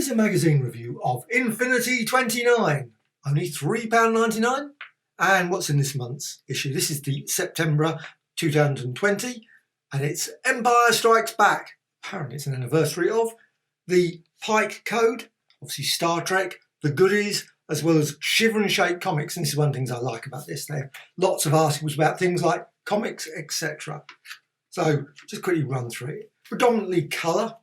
Here's a magazine review of Infinity 29, only £3.99. And what's in this month's issue? This is the September 2020, and it's Empire Strikes Back. Apparently it's an anniversary of the Pike Code, obviously Star Trek, the Goodies, as well as Shiver and Shake comics. And this is one of the things I like about this. There are lots of articles about things like comics, etc. So just quickly run through it. Predominantly colour.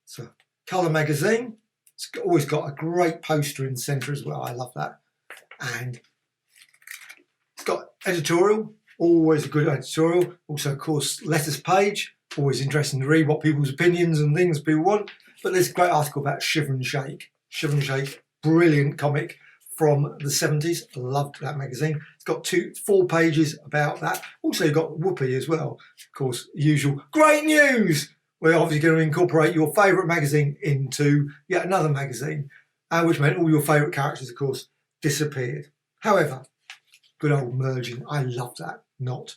It's a colour magazine. It's always got a great poster in the centre as well. I love that. And it's got editorial, always a good editorial. Also, of course, letters page, always interesting to read what people's opinions and things people want. But there's a great article about Shiver and Shake. Shiver and Shake, brilliant comic from the 70s. I loved that magazine. It's got 4 pages about that. Also, you've got Whoopi as well. Of course, usual great news. We're obviously going to incorporate your favourite magazine into yet another magazine, which meant all your favourite characters, of course, disappeared. However, good old merging. I love that. Not.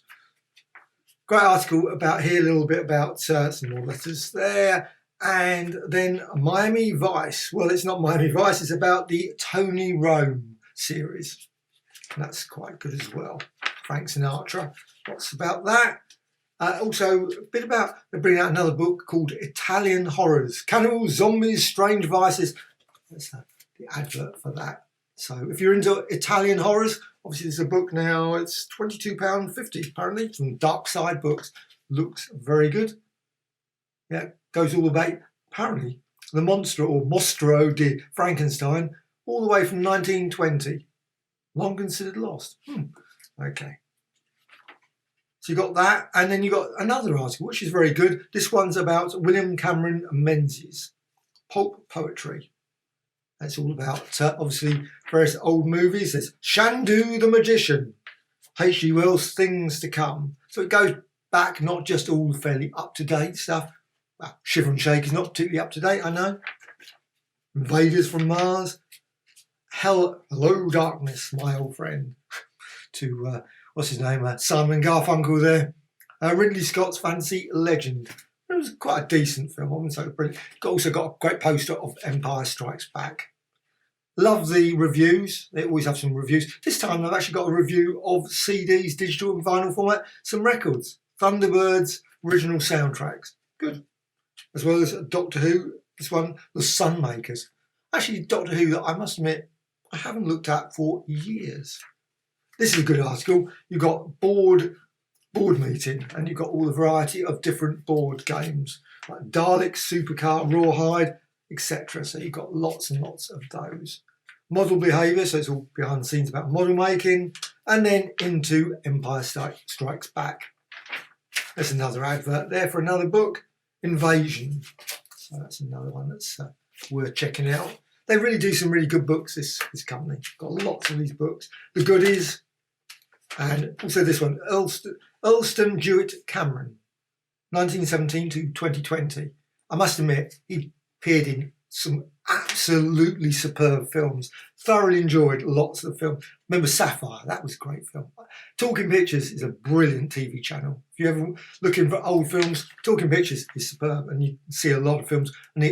Great article about here, a little bit about some more letters there. And then Miami Vice. Well, it's not Miami Vice. It's about the Tony Rome series. And that's quite good as well. Frank Sinatra. What's about that? Also, a bit about, they bring out another book called Italian Horrors. Cannibals, Zombies, Strange Vices. That's the advert for that. So if you're into Italian horrors, obviously there's a book now. It's £22.50 apparently from Dark Side Books. Looks very good. Yeah, goes all about apparently the monster or Mostro di Frankenstein all the way from 1920. Long considered lost. Okay. So you got that, and then you got another article which is very good. This one's about William Cameron Menzies, pulp poetry. That's all about obviously various old movies. There's Shandu the Magician, H.G. Wells' Things to Come. So it goes back, not just all fairly up-to-date stuff. Well, Shiver and Shake is not particularly up-to-date, I know. Invaders from Mars. Hello Darkness, my old friend. To what's his name? Simon Garfunkel there. Ridley Scott's Fantasy Legend. It was quite a decent film. I wouldn't say brilliant. Also got a great poster of Empire Strikes Back. Love the reviews. They always have some reviews. This time I've actually got a review of CDs, digital and vinyl format. Some records. Thunderbird's original soundtracks. Good. As well as Doctor Who. This one, The Sunmakers. Actually, Doctor Who that I must admit I haven't looked at for years. This is a good article. You've got board meeting, and you've got all the variety of different board games like Dalek, Supercar, Rawhide, etc. So you've got lots and lots of those. Model behaviour, so it's all behind the scenes about model making, and then into Empire Strikes Back. There's another advert there for another book, Invasion. So that's another one that's worth checking out. They really do some really good books, this company. Got lots of these books. The Goodies, and also this one, Earlston Jewett Cameron, 1917 to 2020. I must admit, he appeared in some absolutely superb films. Thoroughly enjoyed lots of the films. Remember Sapphire? That was a great film. Talking Pictures is a brilliant TV channel. If you're ever looking for old films, Talking Pictures is superb, and you see a lot of films, and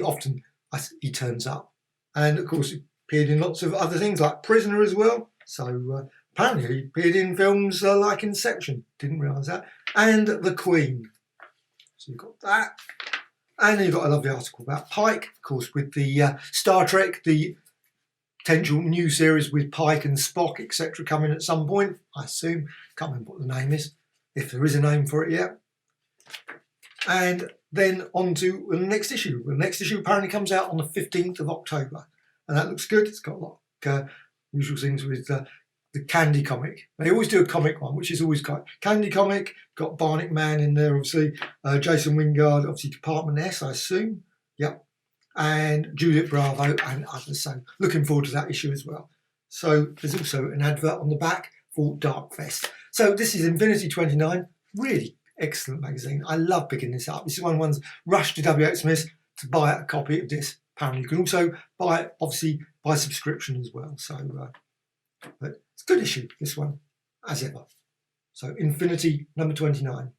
he turns up. And of course, he appeared in lots of other things like Prisoner as well. So apparently he appeared in films like Inception. Didn't realise that. And The Queen. So you've got that. And then you've got a lovely article about Pike, of course, with the Star Trek, the potential new series with Pike and Spock, etc. coming at some point, I assume. Can't remember what the name is, if there is a name for it yet. And then on to the next issue. The next issue apparently comes out on the 15th of October. And that looks good. It's got a lot of usual things with the Candy comic. They always do a comic one, which is always quite... Candy comic, got Barnet Man in there, obviously. Jason Wingard, obviously Department S, I assume. Yep. And Juliet Bravo and others. So looking forward to that issue as well. So there's also an advert on the back for Darkfest. So this is Infinity 29. Really excellent magazine. I love picking this up. This is one of the ones, rush to W.H. Smith to buy a copy of this. Apparently you can also buy it, obviously, by subscription as well. So, but it's a good issue, this one, as ever. So Infinity number 29.